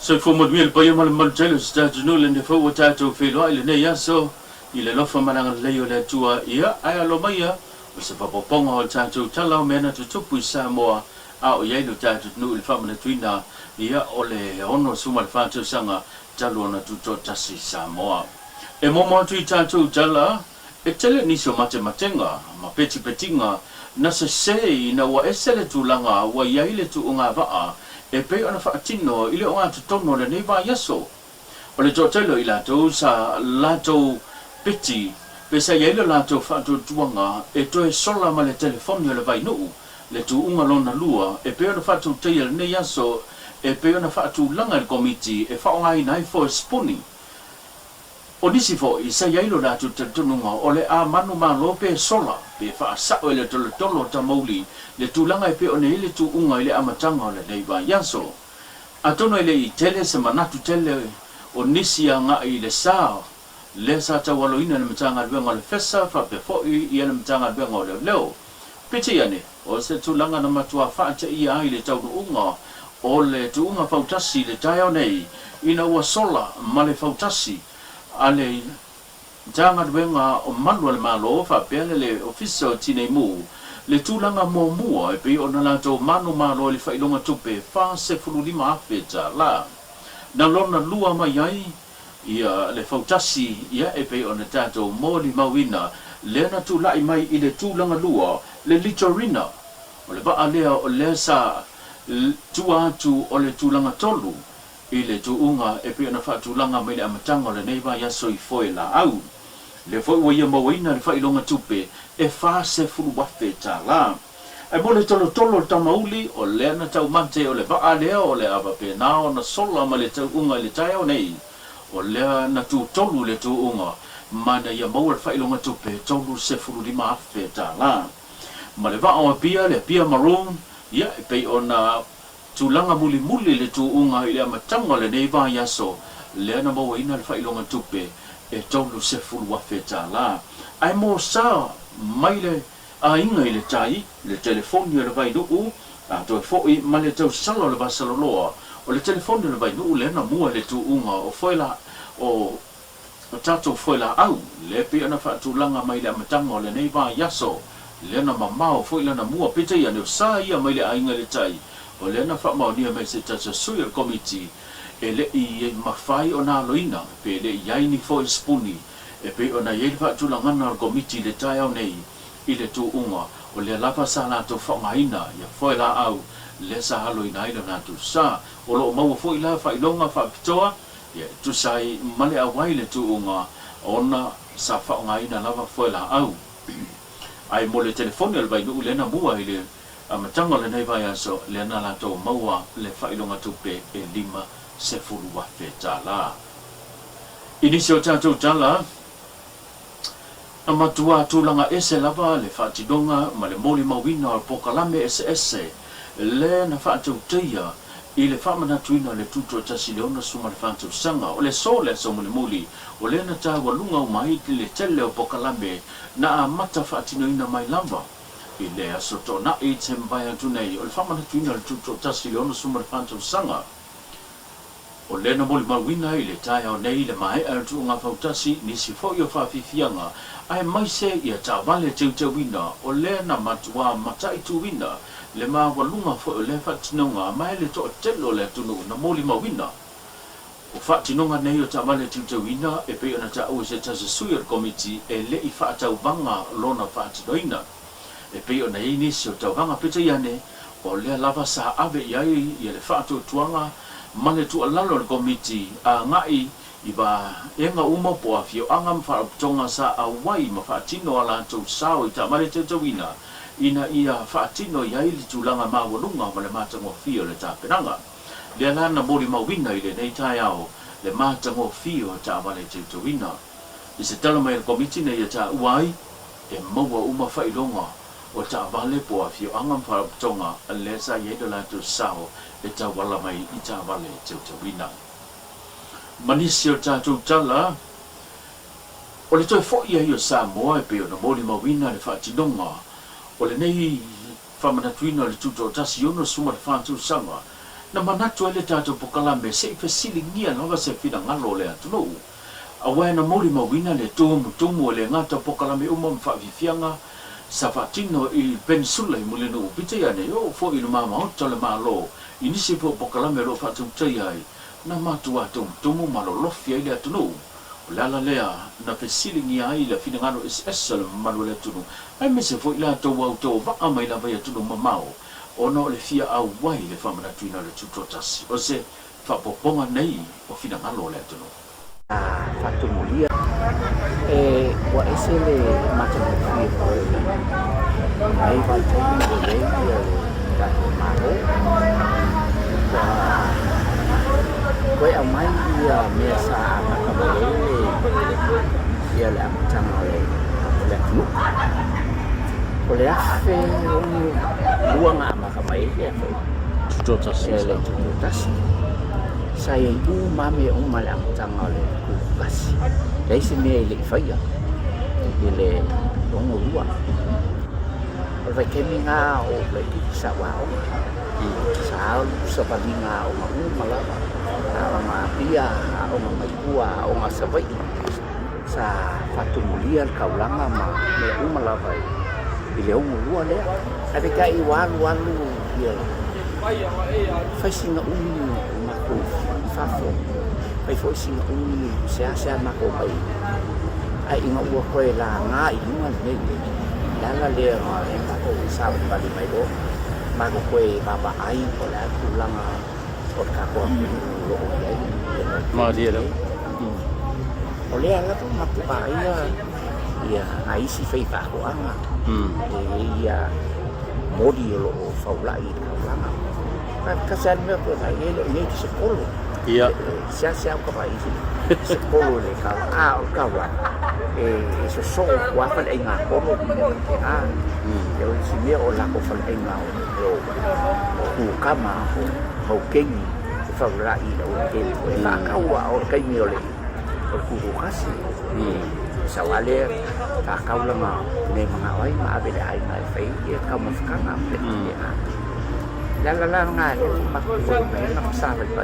So for modwil pa yung malmal sa junul and fo wata to filo ile ne yaso ile lo fa manang leyo le tua ia ai lo maya sa papopong ho cha tu tala mena tu tupu sa mo a o ye lo cha tu nu il fa mana tuina ia ole ono sumal fa tu sanga talo na tu to tasi sa mo e mo tu cha tu tala e tele ni so mate matenga ma peti petinga na se sei na wa esele tu langa wa ia ile tu unga va e pe ona fa tino ile ona tu tono le nei va yaso o le totelo ila to sa lato peti pe sa ye le lato fa tu tuanga e to e sola ma le telefono le vai no le tu unga lona lua e pe ona fa tu te le nei yaso e pe ona fa tu langa le committee e fa ngai nai for spuni o nisi fo i sa ye lo lato te tununga o le a manu ma lo pe sola pe fa sa o le tolo ta mauli le tulanga e pe o nei le tu unga ile amatanga le nei ba yaso atono ile i tele se manatu tele o nisi anga i le sa ta waloina le matanga le ngol fessa fa pe fo i le matanga le ngol leo piti yani o se tulanga na matua fa te i ai le tau unga o le tu unga fautasi le tayo nei ina wa sola ma le fautasi ale janga wenga o manuel malo fa pele le officer tine mu le tulanga mo mua e pe ona la to manu malo le fa ilonga tupe fa se fululima afeta la na lona lua mai ai ia le fautasi ia e pe ona tato mo li mawina le na tu lai mai i le tulanga lua le litorina o le ba alea o le sa tu o le tulanga tolu i le tu unga e pe ona fa tulanga mai le amatanga le neiva yaso i foi la au le foi wa ia mawina le fa ilonga tupe e fa se fulu wafeta la ai mo le tolo tamauli o le na tau mante o le ba alea o le ava pe na ona sola ma le tau unga le tai o nei o le na tu tolu le tu unga mana ia mo le fa ilonga tupe tolu se fulu di mafeta la ma le va o pia le pia maroon ia e pe ona tulanga muli le tu unga ile matanga le nei va yaso le na mo ina le fa ilonga tupe e tolu se fulu wafeta la ai mo sa mai le a inga ile tai le telefoni le vai do a to fo i ma le tau salo le basalo loa o le telefoni le vai do le na mua le tu unga o foi la o tato foi la au le pe ana fa tulanga mai le matanga le nei va yaso le na mamao foi la na mua pete ya ne sa ia mai le a inga le tai o le na fa mau dia mai se tasa sui committee e le i mafai ona loina pe le yai ni fo spuni e pe ona ye fa tulanga na committee le tai au nei i le tu unga o le lapa sa na to fa ngaina ya foi la au le sa halo ina ina na tu sa o lo mau foi la fa ilonga fa pitoa ya tu sai male awai le tu unga ona sa fa ngaina lava foi la au ai mo le telefoni al vai du le na bua ile amatanga le nei vai aso le na la to maua le fa ilonga tu pe e lima se fulu wa feta la inisio tato tala amatua tulanga ese lava le fatidonga ma le moli mawina al pokalame ese le na fatu tia i le famana tuina le tuto tasi le ona suma le fatu sanga o le sole so muli o le na ta walunga o mai le tele o pokalame na mata fatino ina mai lava i le asoto na i tembaya tunei o le famana tuina le tuto tasi le ona suma le fatu sanga o le na moli mawina i le tai o nei le mai al tu nga fautasi ni si fo yo fa fifianga ai mai se ia ta vale te wina o le na matua matai tu wina le ma walunga fo le fatinonga mai le to telo le tunu na moli mawina o fatinonga nei o ta vale te wina e pe ona ta o se ta sui committee e le i fa ta vanga lona fatinoina e pe ona ini se ta vanga pete yane o le lava sa ave yai ia le fa tu tuanga male tu alalo le committee a ngai i ba enga uma po afio angam fa tonga sa awai ma fa tino ala tu sao i ta male te wina ina ia fa tino ia ili tulanga ma walunga ma le mata mo fio le ta penanga le na na moli ma wina ile nei tai ao le mata mo fio ta male te wina i se tala mai le committee nei ta wai e maua uma fa ilonga o ta vale po afio angam fa tonga le sa ye de la tu sao e ta wala mai i ta vale te wina manisio tatu tala o le toi fo ia io sa moa e pe o na moli mawina le fatinonga o le nei famanatuina le tuto tasi ono suma le fatu sanga na manatu ele tato pokalame se fesilingia no se fina ngalo le atu awe na mori mawina le tumu le ngata pokalame mfa vifianga safatino I pensula I mulino pite ya ne yo fo I mama o le malo inisi po pokalame lo fatu tayai na matu atu tumu malo lofia ile atu lala lea na fesilingia ai la fina ngano SS le malo le atu ai me se fo ila to wa to va ama ila va ya atu mamao ono le fia au wai le famana tuina le tutotasi o se fa poponga nei o fina ngalo le atu fatu mulia wa esele mata mafia ai va tuina le ta maro wa au mai ia mesa makabele ia la tanga le tu oleh afe buang makamai dia tutotasi le tutotasi saya ibu mami malang tanga le kasi dai sini le faya ile ongo lua vai keminga o le sawao sao sabalinga o malava ma pia o mai kua o masavai sa fatumulia kaulanga ma me malava ile ongo lua le ave kai walu ia fai singa mako fafo fai foi singa sia mako bai ai inga ua koe la ngā inga nei lala lea e mako sa bali mai do mako koe baba ai ko la kulanga o kako lo ai ma dia lo o lea la to mako bai ia ai si fai fa ko anga ia modi lo faulai kulanga kasan me ko ai le sekolo ia sia ko bai sekolo le ka ka wa so wa fa ai nga ko mo yo si me o la ko fa ai nga o ku kama o kengi faulai lo ke fa ka wa o kai mi ole o ku kasi sawale ka kaulanga ne mga wai ma ave ai mai fai e ka mo skana pe la nga ma ko na sa ba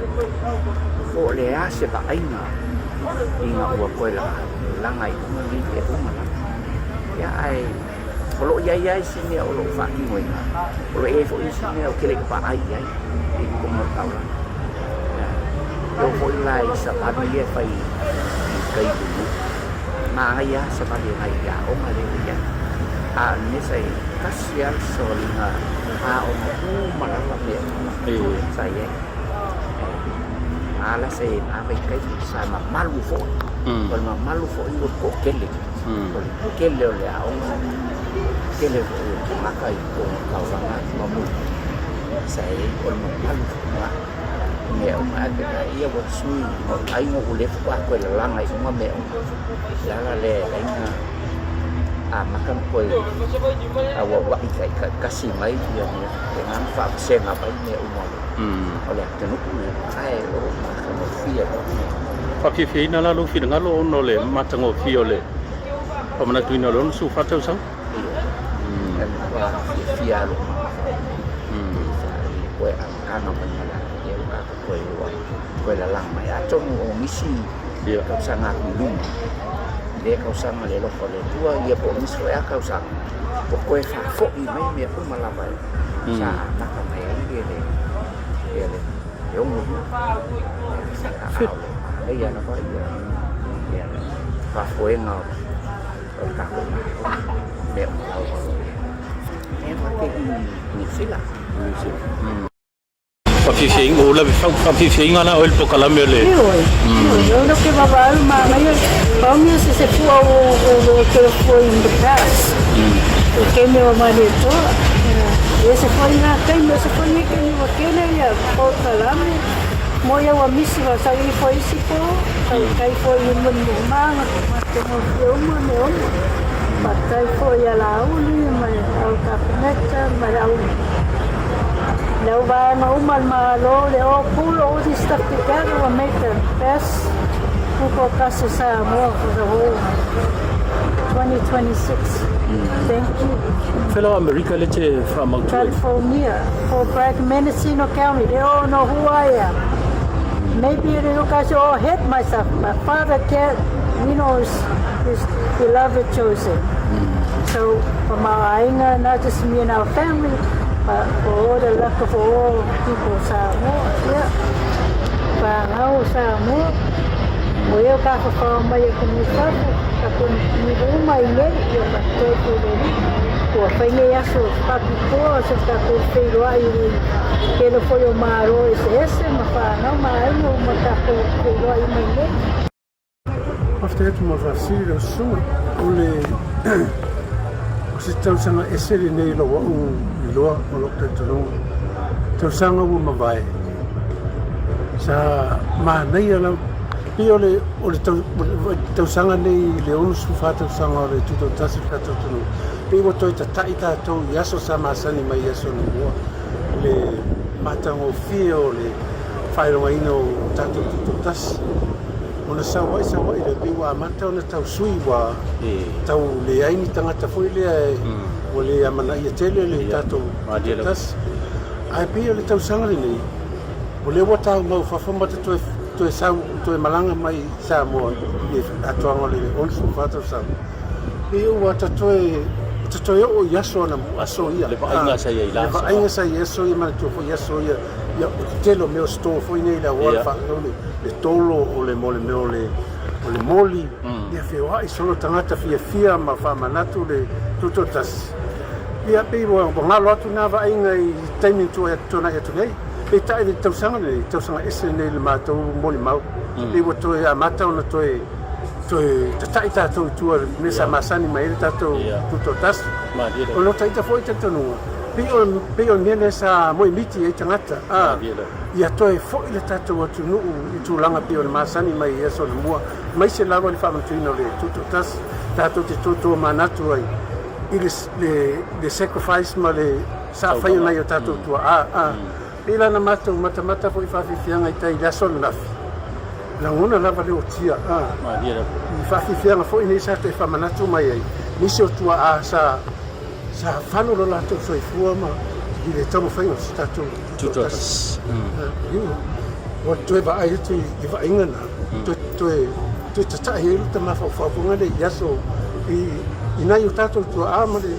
ko le ase ba ai nga inga ua ko la ngai ni te uma ya ai lo ya sini o lo fa ki mo ina lo e fo sini o kele pa ai ko mo ta la yo fo lai sa pa ni e fai kai du ma ya sa pa ni ai ya o ma le ya ni sai kasian solinga o mana la me saya ala se ave kai sa ma malu fo con ma malu fo io ko kele kele le a kele ma kai ko ka wa ma mu sai con ma malu ma me o ma ke ia wo sui ai ngo le fa ko la langa i ma me la le makan koi awak ikai kasih mai dia dengan vaksin apa ini umum oleh tenuk ai makan fia Fakir fia na lu fia ngalo no le matango fia le pamana tuina lo su fatau sang fia lo koi ano panala dia ka koi la lang mai atong o misi dia ka sangat belum dia kau sang le lo le tua ia po miso ya kau sang pokoknya fa fo I mai me ko malabai sa maka mai ele yo mo ya na pa ya fa fo nga ka ko me ma ke ni sila Papifiing ulam papifiing ana oil pokalam yole. Yo lo que baba alma mayo vamos se fue o que fue in the past. Que me va mal esto. Ese fue na que no se fue que ni wakena ya pokalam. Moya wa misi wa sa foi sipo. Kai foi mun mang que no yo me Patai foi ala uli ma au kapneta ma au Now ba naumal malo le o pulo o di stuff together and make the best kuko kasi sa mo sa ho 2026. Thank you. Fellow America le te whamautu. California, for Bragg Mendocino County. They all know who I am. Maybe you guys all hate myself. My father can't, his beloved chosen. So for my ainga, not just me and our family, but for all the luck of all people Samoa. Yeah. Pangau Samoa. Moyo ka fa mai ko ni sa ko ni mai ne yo ka ko ni ko fa ni ya so pa ko so ka ko fe ro ai ke no foi o maro esse ma fa não mai no ma ka ko fe ro ai mai ne after that ma vacilo so ole se tau sanga esse nei lo wa lo lo te tau sanga u ma vai sa ma nei ala Pio le tau sanga nei le onu sufa tau sanga o le tuto tasi kato tunu. Pio toi ta taita tau yaso sa masani mai yaso ni mua. Le matango fio le whaeronga ino tato tuto tasi. Ona sa wai le pio a mata ona tau sui wa tau le aini tangata fui le o le amana ia tele le tato tuto tasi. Ai pio le tau sanga nei. O le wata mau whawhamata toe sau toe malanga mai sa mo e atoanga le onsu fata sa e o ata toe o yaso na aso ia Le painga sa ia ila. Le painga sa yaso ia mana tu fo yaso ia telo meu sto fo nei la wala fa le tolo o le mole meo le moli ia fe wa i solo tangata fia ma fa manatu le tuto tas ia pe bo ngalo atu na va inga i timing tu e tona e tunei e tai le tau sanga ese nei le mātou moli mau. E wa toi a mātou na toi tatai tātou tua me sa masani mai le tātou tuto tas. O lo taita foi tātou Pe o mene sa moi miti e tangata. Ia toi foi le tātou atu nuu i tūlanga pe o le masani mai e so le mua. Mai se lawa le whamatuino le tuto tas. Tātou te tūtua manatu ai. I le sacrifice ma le sa whaio nei o tātou tua. Pila na mata foi whawhiwhianga i tai laso na nafi. La ngona lava leo tia. I whawhiwhianga foi nei sa te whamanatu mai ai. Nisi o tua a sa whanoro la tau soi fua ma i le tamu whainga si tātou Tutotas. O toe ba ai tu i wa ingana. Toe tatai e luta ma whawhawhunga le yaso i nai o tātou tua a ma le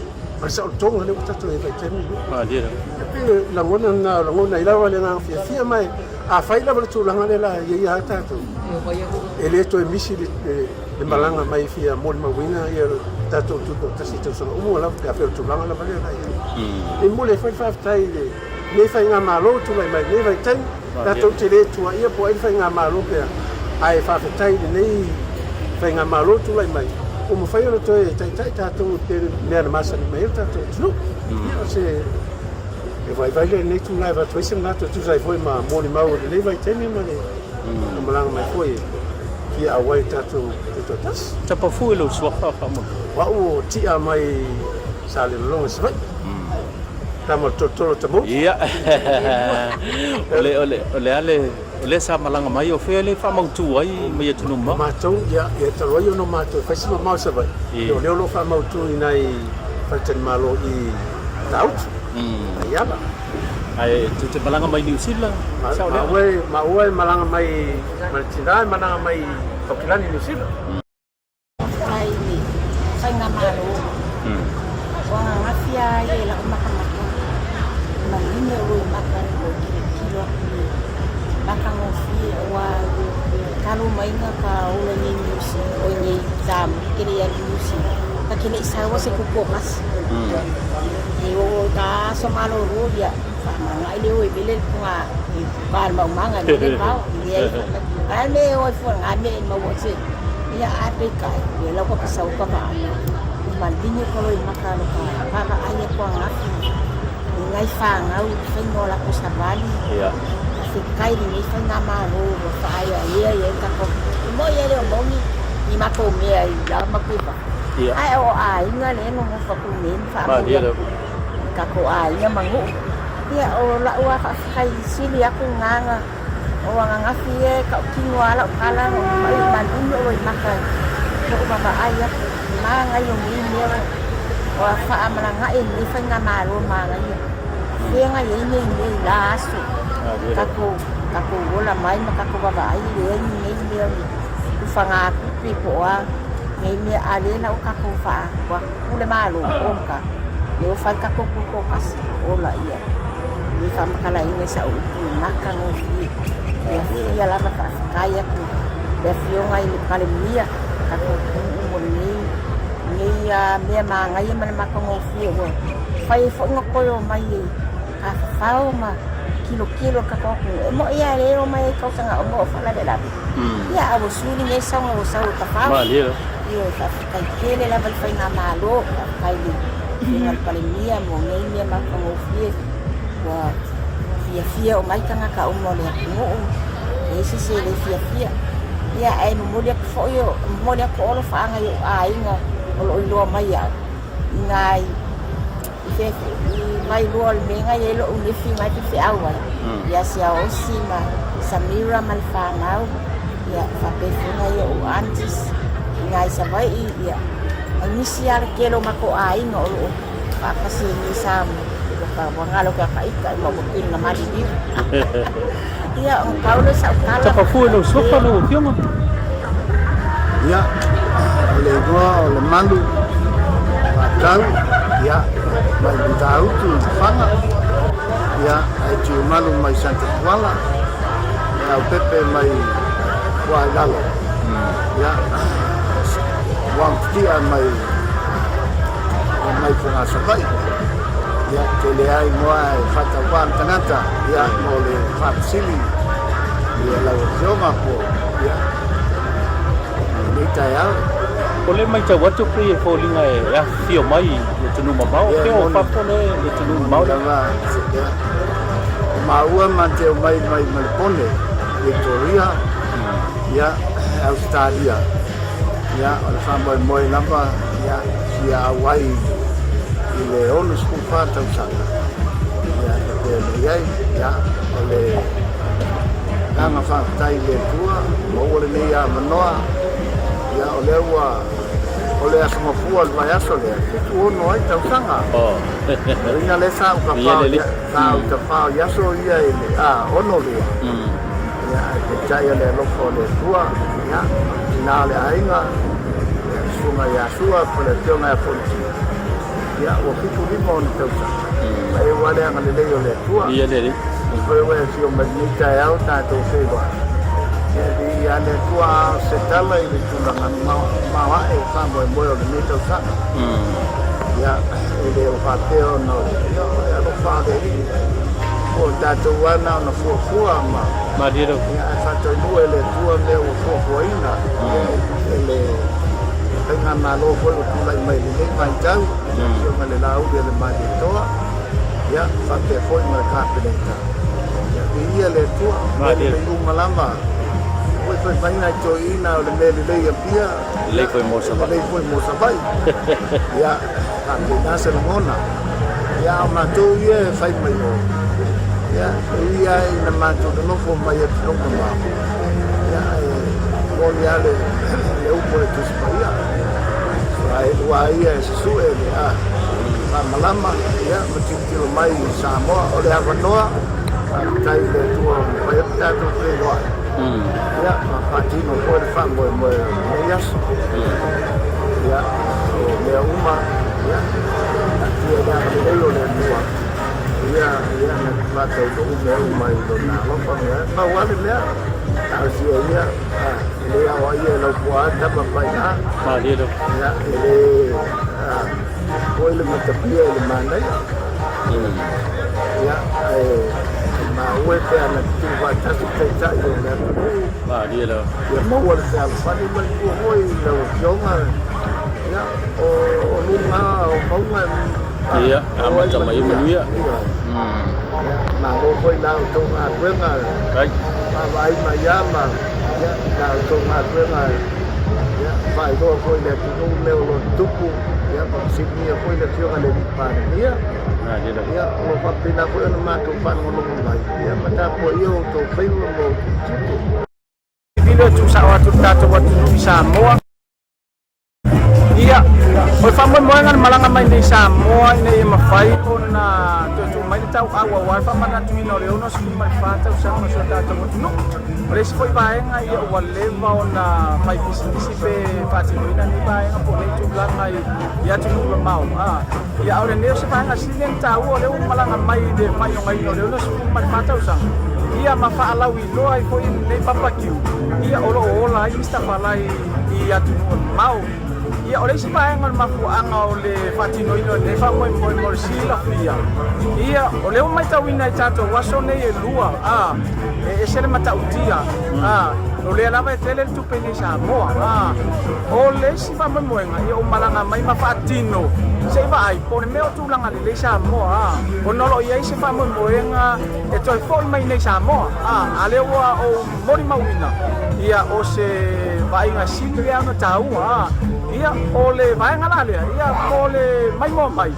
sa o tonga le o tātou e vai temi. La ngona ilawa le nga fia mai a faila le tūlanga le la ia tātou. E le to e misi le malanga mai fia moli mawina ia tātou tuto tasi tau sanga umu ala ka pēr tūlanga la vale la ia. E mole fai whaftai le fai ngā malo tūlai mai le vai tai tātou te le tua ia po ai fai ngā malo pēr ai whaftai le nei fai ngā malo tūlai mai. O mo fai ona toi tai tātou pēr mea na masani mai tātou tunu. Ia se e vai le nei tu lai va tu sim nato tu sai foi ma moni mau le vai tene ma le malanga mai foi ki a wai tatu tas Tapa fu lo swa fa mo. wa o ti a mai sale lo se vai tamo totoro tamo Ia. Ole sa malanga mai o fe le fa mau tu ai mai tu no ma tau ia e talo yo no ma tu fa sima mau se vai le lo fa mau tu nai fa ten malo i out ia ba ai tu te malanga mai New Zealand. ma ue malanga mai Maltina malanga mai Auckland New Zealand. Ai ni sai nga maro wa nga fia ye la makamaka ma ni o maka ko kilo maka ngo fi wa kalu mai nga ka ula ni musi o ni dam kiri ya musi ka kini isa wa se ko mas o ka somalo ruya mana ile o bile nga bar mau manga ni pau ye ane o fo ane mau se ya Afrika ye la ko pasau ka ba man dinyo ko lo makalo ka ka ane ko ngafi ngai fa ngau fe ngola ko sabali Ia. si kai ni fa na malo fa ya ye ka ko mo ye le mo ni ma ko me ai ya ma ku ba ai o ai nga le no fa ku ni fa ka ko ai nga mangu ia o la ua ka kai sili aku nganga o nga fie ka kinwa la kala no mai man o maka ko ba ai Mga yung ini o faamalanga ini fa nga malo mga yun. Kaya nga ini laso. Kako wala may makakubabay ini ufanga pipo ini alena o kako fa wala malo onka. Yo fa kako kas ola iya. Ni fa makala ini sa upu nakangofi. Ya la maka kaya ku. Defio nga ini kalimia kako umuni ni mia mga yun man makangofi wo. Fai fo ngoko mai ka fao ma kilo ka ko mo ia le o mai ko sanga mo fala de la ya abo suni ngai sanga o sa ta fao ma le yo ka kele la bal fai na malo kai di ngal palimia mo ngai mia makangofi wa fia o mai kanga ka o mo le mo ese se le fia ya ai mo le fo yo mo le ko lo fa nga yo ai nga lo mai ya ngai mai luar menga yelo unifi mai fi awal ya sia osima samira malfanau ya fa pefuna yo antes ngai sabai ya inisial kelo mako ai ngolo pa kasi ni sam ka wangalo ka ika mo butin na mali di ya ang kaulo sa kala sa fu no sofa no tiong ya le malu patau ya mai tahu tu fanga ya ai malu mai Santa Kuala ya pepe mai Kuala ya wang dia mai fanga sabai ya tele ai moi fata wan tanata ya mole fat sili ya la joma ko ya ni tayal Ole mai cha watu pri falling ya fio mai tu no mau ke o pa pone tu no mau mau mante mai pone Victoria ya Australia ya ora sampai moi lamba ya sia Hawaii ile onu skupa ta sana ya ya ole kama fa tai le tua mo ole ne ya manoa ya ole wa ole asma fual vai asole tu no ai tau sanga ina le sa ka pa ya so ia ile ono le ya tai le loko le tua ya ina le ainga sunga ya sua pole tonga fonti ya o fitu limon tau sanga ai wale ang le le tua iya le wewe sio magita ya ta to feba jadi ada tua setala ini tunangan mawa sambo boyo ni to sa ya ele o fateo no ya lo fa de o dato wana no fu ma diro ya fato due le tua le o fu ina ele dengan malo ko lo tulai mai ni mai tau yo male lau de mai to ya fate foi mereka pedenta ya dia le tua le malamba foi vaina joina o le le pia le foi mosa bai ya ande nasa mona ya ma tu ye fai mai o ya ia ina ma tu no fo mai no ma ya o ya le upo tu spaia ai wa ia su e malama ya mati mai Samoa o le Havanoa kai le tua pai tato ke wa ya patino ko le fango mo ya ya le uma ya ya ya le le tua ya na pato do le uma i do na lo pa ya pa wa le asi ya le wa ya lo kwa ta pa pa ya ya le le matapia le mandai ya ma wete ana tu va tatu teta yo na dia lo ya mo wala sa fani man ko hoy lo yoma ya o luma o konga iya ama chama yo menuya ma mo hoy na to a wenga kai ma vai ma ya ma ya na to ma wenga ya vai do hoy le tu le lo tupu ya sini ko le tio ale di pan ya dia lo ya o fa pina ko na ma to pan mo mai ya mata po yo to fai mo dilo tu sa watu tato watu Samoa ya moenga malanga mai nei Samoa nei mafai ona tu mai tau awa wa fa mana tu no le ono sku mai fa tau sa ma so tata mo no le si foi vaenga ia wa leva ona mai business pe fati ina ni vaenga po nei tu langa ia tu no mau ia ora ne se vaenga sinen tau o le malanga mai de mai no mai no le ono sku mai fa tau sa ia ma fa ala wi lo ai foi nei papakiu ia olo ola ai sta falai ia tu mau ia ole si paenga mafuanga ole fatino ino le fa moi sila fia ia ole o mai tawina tato waso nei e lua e sele mata utia ole lava tele tu pene Samoa ole si fa moi ia o malanga mai mafatino se va ai pone me o tu langa le Samoa o nolo ia se fa moi e toi foi mai nei Samoa ale o mori mauina ia o se vai nga sile ana tau ia ole vai ngala ia ole mai mo mai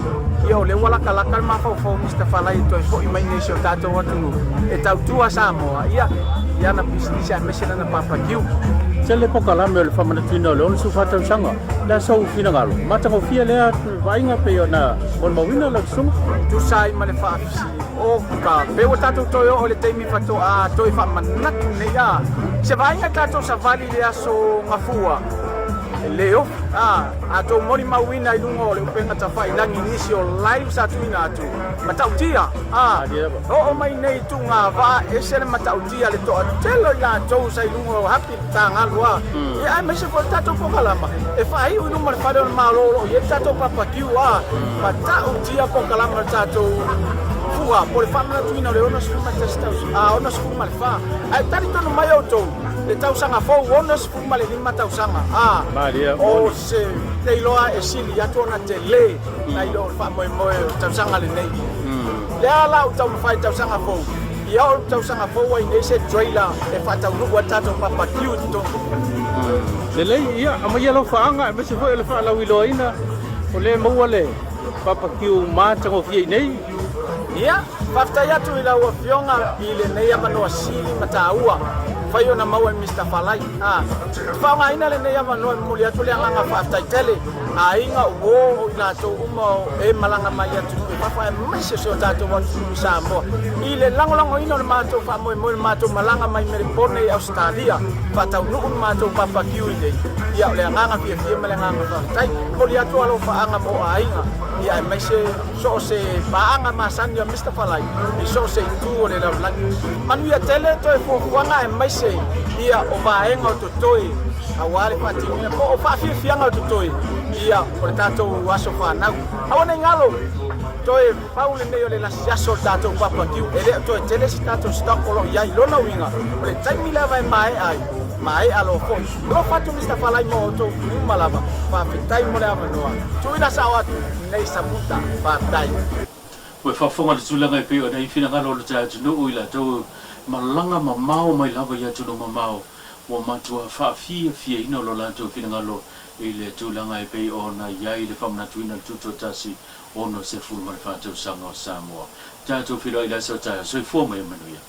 ia ole wala kala ma fo Mr. Falai to fo mai nei so tato watu e tau tua Samoa ia na business a mesena na papakiu Sele pokala me le famana tino le on su fata sanga la so fina galo mata ko fia le vai nga pe ona on mo wina la sum tu sai male fa o ka pe o tato to o le temi fato to fa manat ne ya se vai nga tato sa vali le aso ngafua leo ato mori mawina ilungo le upenga tafa ilangi inisio live sa tuina atu matautia o mai nei tunga va esele matautia le to telo ya to sa ilungo happy tanga lua e ai me se ko tato ko kalama e fa ai unu mar fa don malo ye tato papa kiwa matautia ko kalama tato fua por famna tuina le ono skuma testa ono skuma fa ai tani to no mai auto le tau sanga fo ono skuma le lima tau sanga o se te iloa e sili atu na te le na ilo fa moi tau sanga le nei le ala o tau fai tau sanga fo ia o tau sanga fo wa nei se trailer e fa tau lu wa tato papa cute to le ia amai lo faanga me se fo le fa la wiloina o le mo wale papa cute ma tango fi nei ia fafta ya tu ila o fionga ile nei amano sili mataua fai ona mau e Mr. Falai fa nga ina le nei amano mo le atu le anga fafta tele ainga wo ina to umo e malanga mai atu fa fa mai se so tato wa Samoa ile lango ina le mato fa mo mato malanga mai Melbourne Australia fa tau nu mato papa kiuide ia le anga fi malanga fa tai mo le atu alo fa anga mo ainga ia mai se so se baanga masan ya Mr. Falai so se tu le la manu ya tele to fo wanga mai se ia o baenga to toi awale pati o fa fianga to toi ia por tanto waso fa na awone ngalo toi paule ne le la sia soldato papa kiu ele to tele stato stokolo ia lona winga le taimi la vai mai alo fo lo fatu Mr. Falai mo to malava fa fitai mo la manoa tu ina sawat nei sabuta fa dai we fa fonga le tulanga pe ona ifina ngalo le tatu no ila to malanga mamao mai lava ya tu no mamao wa matua fa fia ino lo lanto fina ngalo ile tulanga pe ona ya ile famna tuina tuto tasi ono se fulma fa tu sanga Samoa tatu filo ila so ta so fo mai manuia